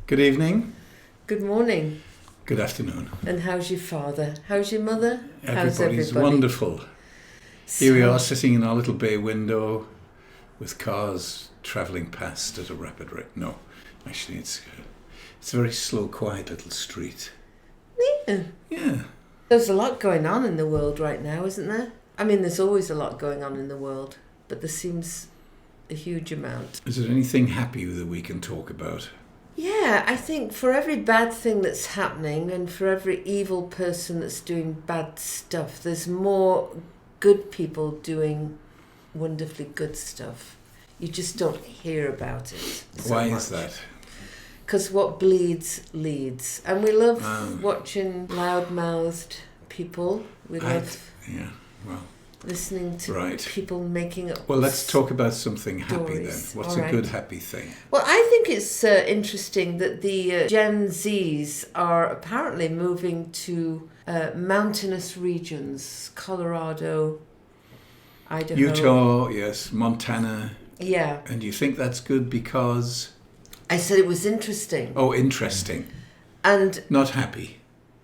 Good evening. Good morning. Good afternoon. And how's your father? How's your mother? How's Everybody's everybody? Wonderful. Here we are sitting in our little bay window with cars travelling past at a rapid rate. No, actually it's a very slow, quiet little street. Yeah. Yeah. There's a lot going on in the world right now, isn't there? I mean, there's always a lot going on in the world, but there seems a huge amount. Is there anything happy that we can talk about? Yeah, I think for every bad thing that's happening and for every evil person that's doing bad stuff, there's more good people doing wonderfully good stuff. You just don't hear about it so Why much. is that? Because what bleeds leads. And we love watching loud-mouthed people. We love listening to people making up Well, let's talk about something happy then. stories. What's a good happy thing? Well, I think it's interesting that the Gen Zs are apparently moving to mountainous regions. Colorado, Idaho. Utah, yes. Montana. Yeah. And you think that's good because? I said it was interesting. Oh, interesting. And not happy.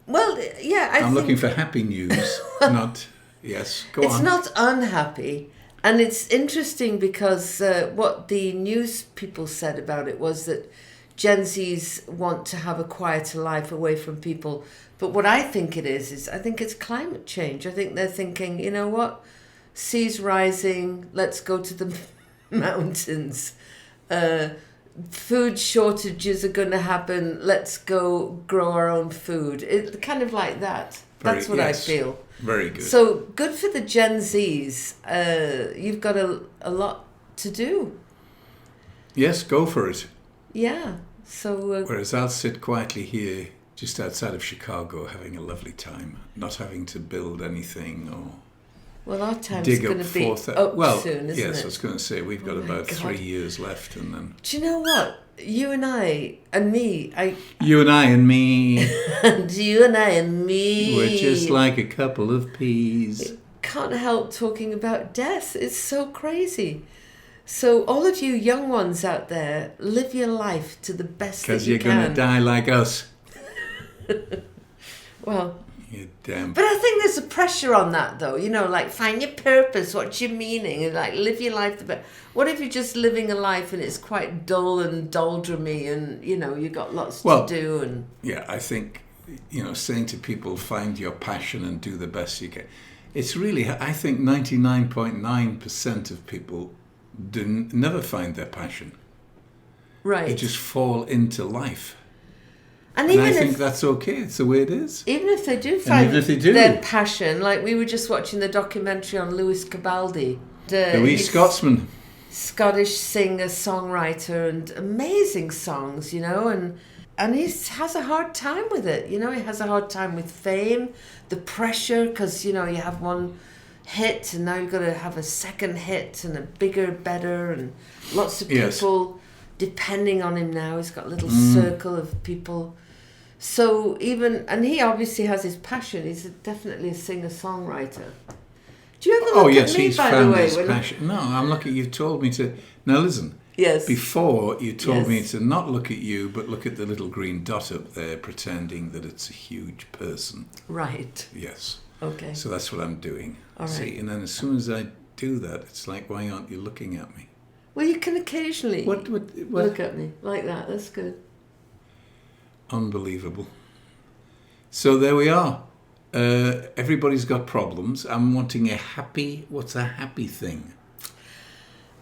Well, yeah, I'm looking for happy news, not... Yes, go on. It's not unhappy. And it's interesting because what the news people said about it was that Gen Zs want to have a quieter life away from people. But what I think it is I think it's climate change. I think they're thinking, you know what? Sea's rising, let's go to the mountains. Food shortages are going to happen, let's go grow our own food. It's kind of like that. That's what I feel. Very good. So good for the Gen Zs. You've got a lot to do. Yes, go for it. Yeah. So. Whereas I'll sit quietly here, just outside of Chicago, having a lovely time, not having to build anything or. Well, our time's going to be up soon, isn't it? Yes, I was going to say we've got about 3 years left, and then. Do you know what? You and I and me, You and I and me. And you and I and me. We're just like a couple of peas. Can't help talking about death. It's so crazy. So all of you young ones out there, live your life to the best that you can. Because you're going to die like us. Well. You damn. But I think there's a pressure on that, though. You know, like, find your purpose. What's your meaning? And, like, live your life the best. What if you're just living a life and it's quite dull and doldrumy and, you know, you've got lots to do? And yeah, I think, you know, saying to people, find your passion and do the best you can. It's really, I think 99.9% of people never find their passion. Right. They just fall into life. And I think that's okay. It's the way it is. Even if they do find their passion, like we were just watching the documentary on Lewis Capaldi. The wee Scotsman. Scottish singer, songwriter, and amazing songs, you know, and he has a hard time with it. You know, he has a hard time with fame, the pressure, because, you know, you have one hit and now you've got to have a second hit and a bigger, better, and lots of people depending on him now. He's got a little circle of people. So and he obviously has his passion. He's definitely a singer-songwriter. Do you ever look at me, he's by found the way? His passion. No, I'm looking. You've told me to. Now listen. Yes. Before you told me to not look at you, but look at the little green dot up there, pretending that it's a huge person. Right. Yes. Okay. So that's what I'm doing. All right. See, and then as soon as I do that, it's like, why aren't you looking at me? Well, you can occasionally what? Look at me like that. That's good. Unbelievable. So there we are. Everybody's got problems. I'm wanting what's a happy thing?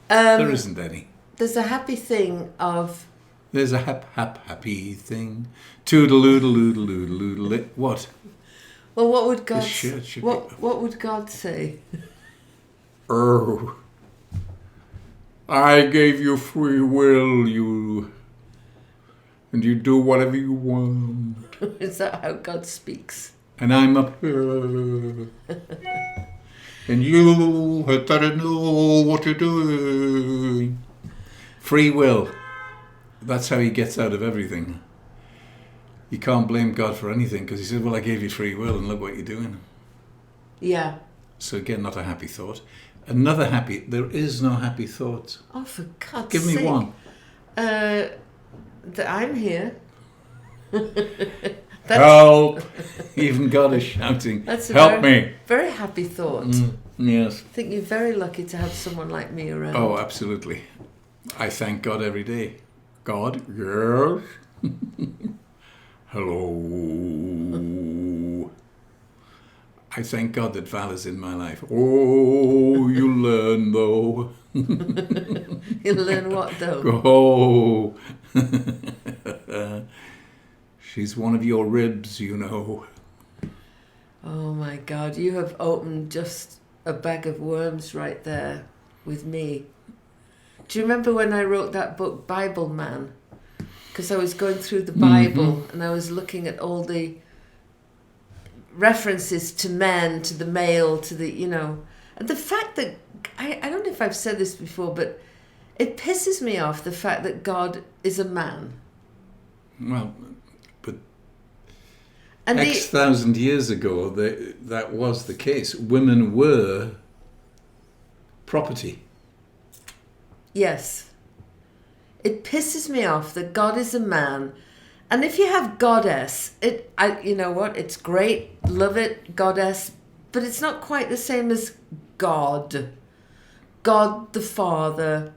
There isn't any. There's a happy thing of... There's a happy thing. Toodle-oodle-oodle-oodle-oodle. What? Well, what would God say? What would God say? I gave you free will, and you do whatever you want. Is that how God speaks? And I'm up here, and you had better know what you're doing. Free will. That's how he gets out of everything. You can't blame God for anything because he said, well, I gave you free will and look what you're doing. Yeah. So again, not a happy thought. Another happy... There is no happy thought. Oh, for God's sake. Give me one. That I'm here. Help! Even God is shouting, That's a help me! very happy thought. Yes. I think you're very lucky to have someone like me around. Oh, absolutely. I thank God every day. God, yes. Hello. I thank God that Val is in my life. Oh, you learn though. You'll learn what though? Oh. She's one of your ribs, you know. Oh my God, you have opened just a bag of worms right there with me. Do you remember when I wrote that book, Bible Man? Because I was going through the Bible and I was looking at all the references to men, to the male, to the, you know. And the fact that, I don't know if I've said this before, but it pisses me off, the fact that God is a man. Well, but And X thousand years ago, that was the case. Women were property. Yes. It pisses me off that God is a man. And if you have goddess, you know what? It's great. Love it, goddess. But it's not quite the same as God. God the Father,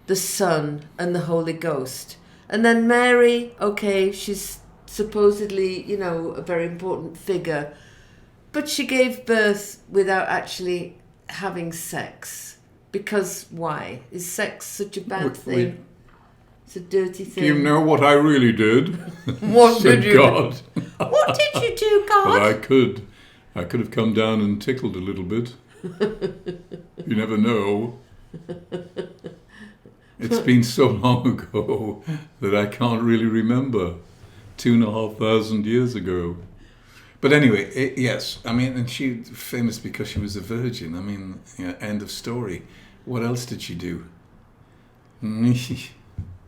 the Son, and the Holy Ghost. And then Mary, okay, she's supposedly, you know, a very important figure. But she gave birth without actually having sex. Because why? Is sex such a bad thing? It's a dirty thing. Do you know what I really did? What Said did you God. What did you do, God? Well, I could have come down and tickled a little bit. You never know. It's been so long ago that I can't really remember. 2,500 years ago. But anyway, yes. I mean, and she famous because she was a virgin. I mean, end of story. What else did she do?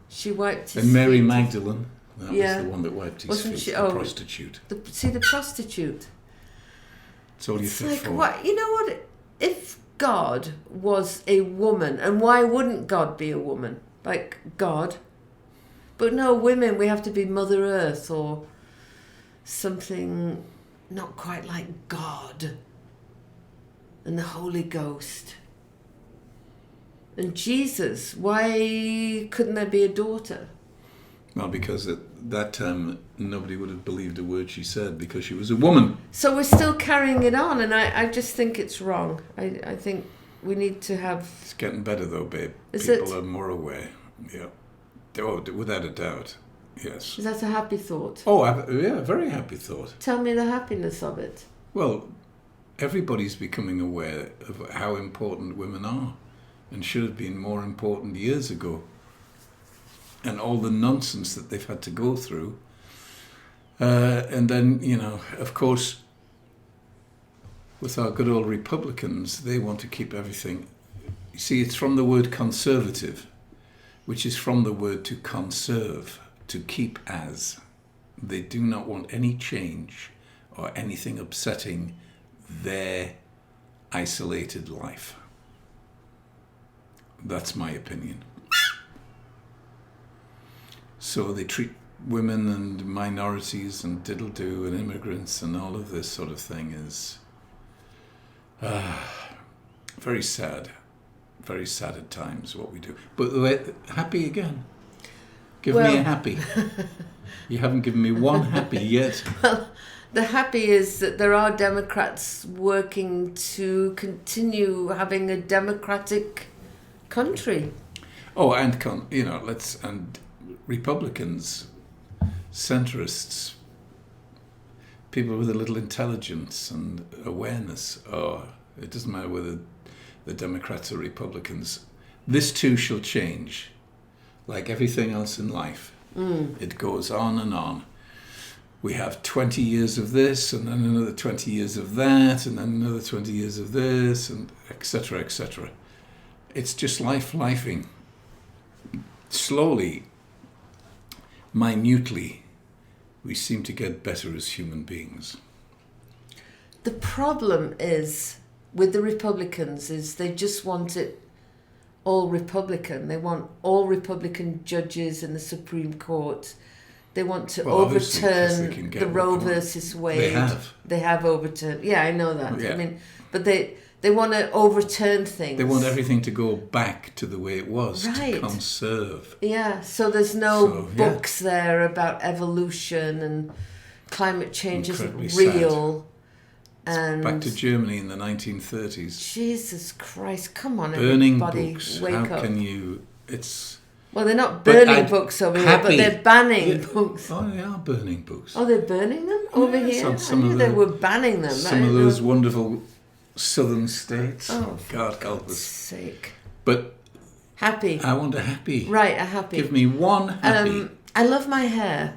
She wiped his And Mary feet. Magdalene. That was the one that wiped his Wasn't feet. she? The prostitute. The prostitute. It's all you It's fit like, for. what? You know what? If God was a woman, and why wouldn't God be a woman? Like God. But no, women, we have to be Mother Earth or something not quite like God and the Holy Ghost. And Jesus, why couldn't there be a daughter? Well, because at that time nobody would have believed a word she said because she was a woman. So we're still carrying it on, and I just think it's wrong. I think we need to have... It's getting better though, babe. Is People it? are more aware. Yeah. Oh, without a doubt. Yes. Is that a happy thought? Oh, yeah, very happy thought. Tell me the happiness of it. Well, everybody's becoming aware of how important women are and should have been more important years ago. And all the nonsense that they've had to go through. And then, you know, of course, with our good old Republicans, they want to keep everything. You see, it's from the word conservative, which is from the word to conserve, to keep as. They do not want any change or anything upsetting their isolated life. That's my opinion. So they treat women and minorities and diddle-do and immigrants and all of this sort of thing is very sad. Very sad at times what we do. But happy again. Give me a happy. You haven't given me one happy yet. Well, the happy is that there are Democrats working to continue having a democratic country. Oh, and and Republicans, centrists, people with a little intelligence and awareness. Oh, it doesn't matter whether the Democrats or Republicans. This too shall change. Like everything else in life. It goes on and on. We have 20 years of this, and then another 20 years of that, and then another 20 years of this, and etc., etc. It's just lifing. Slowly, minutely, we seem to get better as human beings. The problem is with the Republicans is they just want it all Republican. They want all Republican judges in the Supreme Court. they want to Well, obviously, 'cause they can overturn get the what Roe they want. versus Wade. They have. Overturned. Yeah, I know that. Yeah. I mean, but they want to overturn things. They want everything to go back to the way it was, Right. to conserve. Yeah, so there's no books there about evolution, and climate change Incredibly isn't real. And Back to Germany in the 1930s. Jesus Christ, come on, Burning everybody, books. wake How up. can you... It's... Well, they're not But burning I'd books over happy. here, but they're banning books. Oh, they are burning books. Oh, they're burning them over Yes, here? on I some knew of they the- were banning them. Some of those wonderful southern states. Oh, for God help God's us. sake. But Happy. I want a happy. Right, a happy. Give me one happy. I love my hair.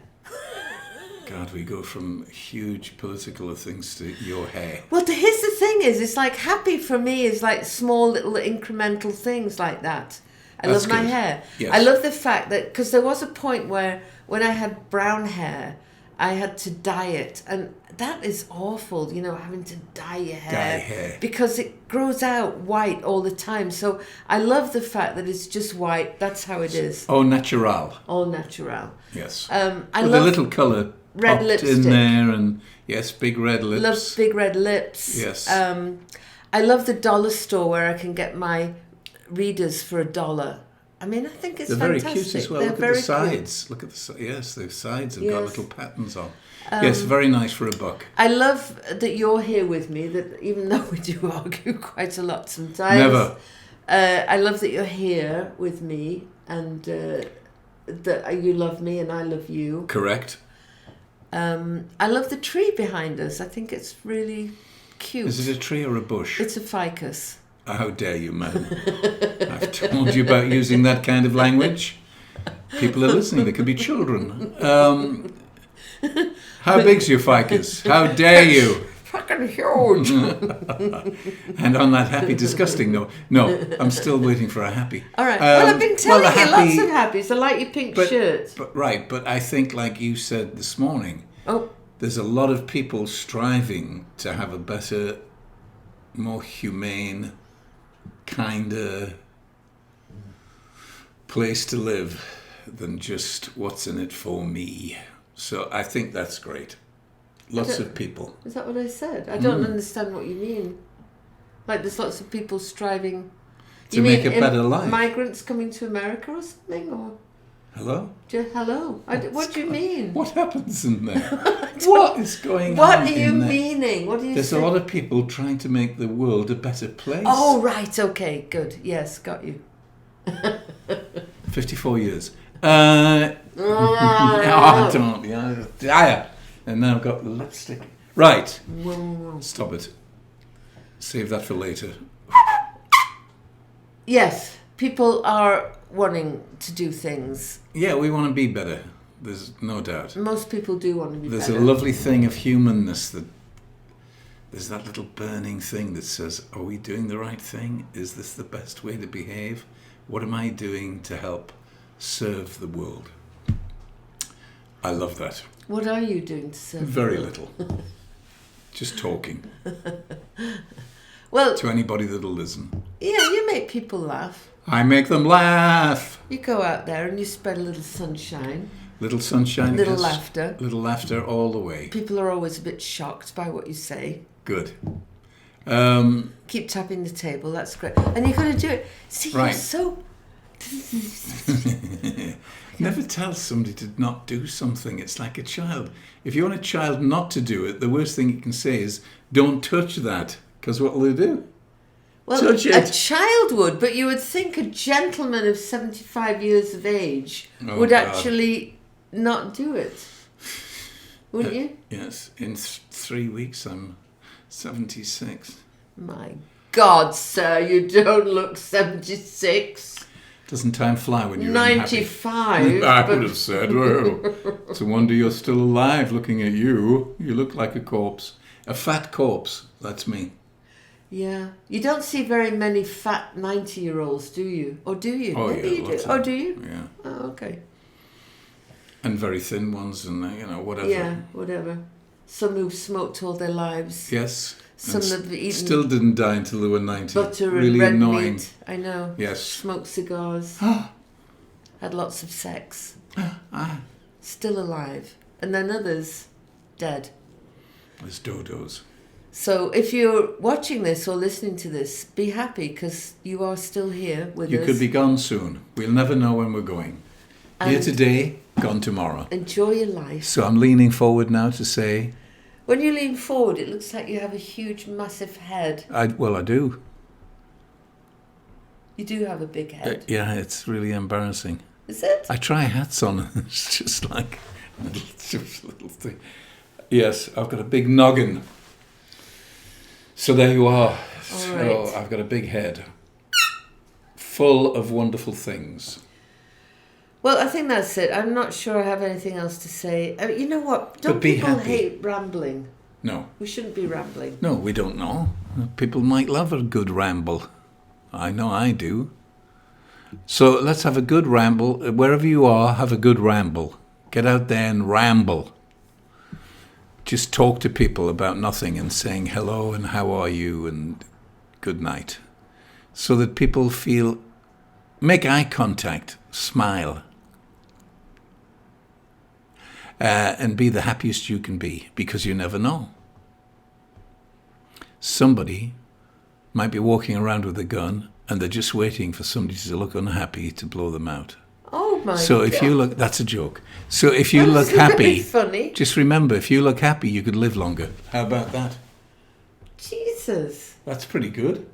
God, we go from huge political things to your hair. Well, here's the thing it's like happy for me is like small little incremental things like that. I That's love my good. hair. Yes. I love the fact that, because there was a point where when I had brown hair, I had to dye it. And that is awful, having to dye your hair. Dye hair. Because it grows out white all the time. So I love the fact that it's just white. That's how it is. Oh, natural. All natural. Yes. I With love a little colour red popped lipstick. in there, and yes, big red lips. Love big red lips. Yes. I love the dollar store where I can get my readers for $1. I mean, I think it's They're fantastic. very cute as well. They're Look at very the sides. Look at yes, the sides have got Yes. little patterns on. Yes, very nice for a buck. I love that you're here with me. That even though we do argue quite a lot sometimes, Never. I love that you're here with me, and that you love me and I love you. Correct. I love the tree behind us. I think it's really cute. Is it a tree or a bush? It's a ficus. How dare you, madam? I've told you about using that kind of language. People are listening. There could be children. How big's your ficus? How dare you? Fucking huge. And on that happy, disgusting note, no, I'm still waiting for a happy. All right. Well, I've been telling a you happy- lots of happies. I like your pink shirt. But I think, like you said this morning, Oh, there's a lot of people striving to have a better, more humane, kinder place to live than just what's in it for me. So I think that's great. Lots of people. is that what I said? I don't understand what you mean. Like there's lots of people striving To make a better life. Migrants coming to America or something, or Hello? hello? What do you mean? What happens in there? What is going What on are you in there? meaning? What are you There's saying? a lot of people trying to make the world a better place. Oh right, okay, good. Yes, got you. 54 years. I don't. Yeah. And now I've got the lipstick. Right. Stop it. Save that for later. Yes, people are wanting to do things. Yeah, we want to be better. There's no doubt. Most people do want to be There's better. a lovely thing of humanness that there's that little burning thing that says, are we doing the right thing? Is this the best way to behave? What am I doing to help serve the world? I love that. What are you doing to serve? Very little. Just talking. Well, To anybody that'll listen. yeah, you make people laugh. I make them laugh. You go out there and you spread a little sunshine, Little sunshine. little yes. laughter. Little laughter all the way. People are always a bit shocked by what you say. Good. Keep tapping the table, that's great. And you've got to do it. See, you're Right. so... Never tell somebody to not do something. It's like a child. If you want a child not to do it, the worst thing you can say is, don't touch that. Because what will they do? Well, Touch a it. child would, but you would think a gentleman of 75 years of age Oh, would God. actually not do it. Wouldn't you? Yes. In 3 weeks, I'm 76. My God, sir, you don't look 76. Doesn't time fly when you're unhappy? 95. I but- would have said, well, it's a wonder you're still alive looking at you. You look like a corpse. A fat corpse. That's me. Yeah. You don't see very many fat 90-year-olds, do you? Or do you? Oh, Maybe yeah, you do. lots of Oh, them. do you? Yeah. Oh, okay. And very thin ones and, whatever. Yeah, whatever. Some who've smoked all their lives. Yes. Some And have eaten still didn't die until they were 90. butter and Really red annoying. meat. I know. Yes. Smoked cigars. Had lots of sex. still alive, and then others dead. As dodos. So if you're watching this or listening to this, be happy because you are still here with us. You could be gone soon. We'll never know when we're going. Here today, gone tomorrow. Enjoy your life. So I'm leaning forward now to say... When you lean forward, it looks like you have a huge, massive head. I do. You do have a big head. Yeah, it's really embarrassing. Is it? I try hats on and it's just like a little thing. Yes, I've got a big noggin. So there you are. All right. So I've got a big head. Full of wonderful things. Well, I think that's it. I'm not sure I have anything else to say. I mean, you know what? Don't people hate rambling? No. We shouldn't be rambling. No, we don't know. People might love a good ramble. I know I do. So let's have a good ramble. Wherever you are, have a good ramble. Get out there and ramble. Just talk to people about nothing and saying hello and how are you and good night. So that people feel, make eye contact, smile. And be the happiest you can be, because you never know. Somebody might be walking around with a gun and they're just waiting for somebody to look unhappy to blow them out. Oh my God. So if you look, that's a joke. So if you look happy, funny. Just remember, if you look happy, you could live longer. How about that? Jesus. That's pretty good.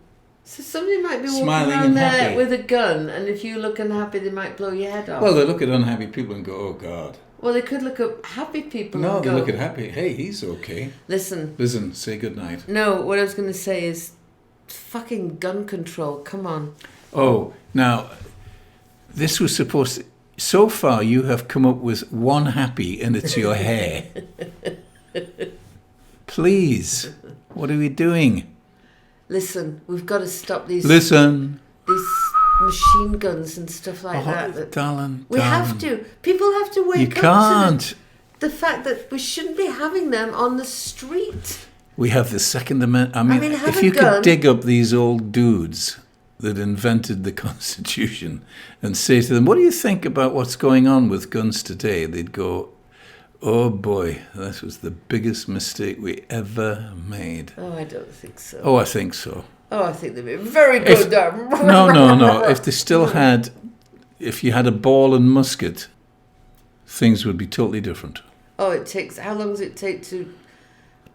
So somebody might be walking Smiling around and there happy. with a gun, and if you look unhappy, they might blow your head off. Well, they look at unhappy people and go, oh God. Well, they could look at happy people No, and they go, look at happy. Hey, he's okay. Listen, Say good night. No, what I was going to say is fucking gun control. Come on. Oh, now, this was supposed to... So far, you have come up with one happy, and it's your hair. Please, what are we doing? Listen, we've got to stop these Listen. machine guns and stuff like that. Darling, We have to. People have to wake You up can't. to the fact that we shouldn't be having them on the street. We have the Second Amendment. I mean have if a you gun. could dig up these old dudes that invented the Constitution and say to them, what do you think about what's going on with guns today? They'd go, oh boy, that was the biggest mistake we ever made. Oh, I don't think so. Oh, I think so. Oh, I think they'd be very good. No. If they still had, if you had a ball and musket, things would be totally different. Oh, how long does it take to...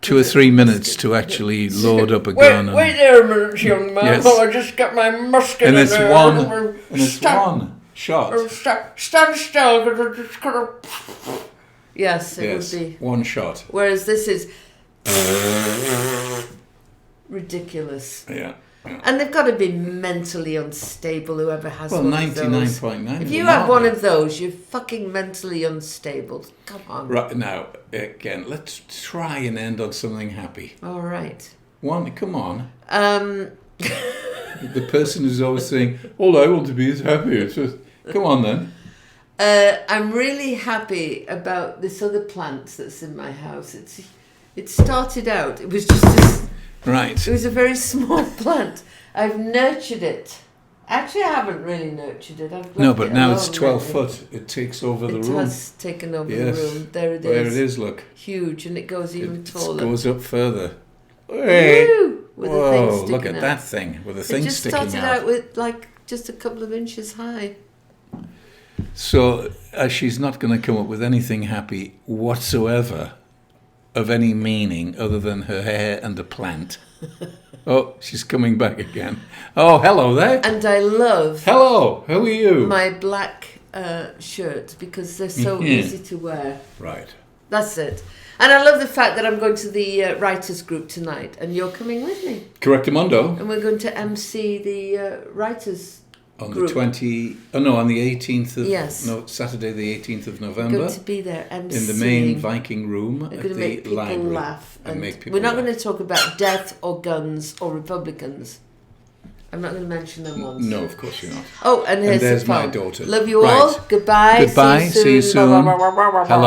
2 or 3 minutes to actually load up a gun. Wait there a minute, young man. Yes. Well, I just got my musket And in it's there. one shot. Stand still, because I'm just going to... Yes, it would be. One shot. Whereas this is... ridiculous. Yeah. And they've got to be mentally unstable, whoever has Well, one of those. 99.9. If you have one of those, you're fucking mentally unstable. Come on. Right, now, again, let's try and end on something happy. All right. One, come on. Um, The person who's always saying, all I want to be is happy. It's just, come on then. I'm really happy about this other plant that's in my house. It started out, it was just Right. it was a very small plant. I've nurtured it. Actually, I haven't really nurtured it. I've No, left but it now it's alone 12 lately. foot. It takes over the It room. has taken over Yes. the room. There it is. There it is, look. Huge, and it goes even It taller. goes up further. Hey. Woo! With the thing Whoa, sticking look at out. that thing with the It thing just sticking started out. out with like just a couple of inches high. So she's not going to come up with anything happy whatsoever of any meaning other than her hair and a plant. Oh, she's coming back again. Oh, hello there. And I love Hello, how are you? my black shirts because they're so Mhm. easy to wear. Right. That's it. And I love the fact that I'm going to the writers group tonight and you're coming with me. Correctamundo. And we're going to MC the writers On group. the 20... Oh, no, on the 18th of... Yes. No, Saturday the 18th of We're November. going to be there MCing. In the main Viking room We're at going to the make people library. laugh. And make people we're not laugh. going to talk about death or guns or Republicans. I'm not going to mention them once. No, of course you're not. Oh, and here's there's the my poem. daughter. Love you Right. all. Goodbye. Goodbye. See you soon. Bye. Hello.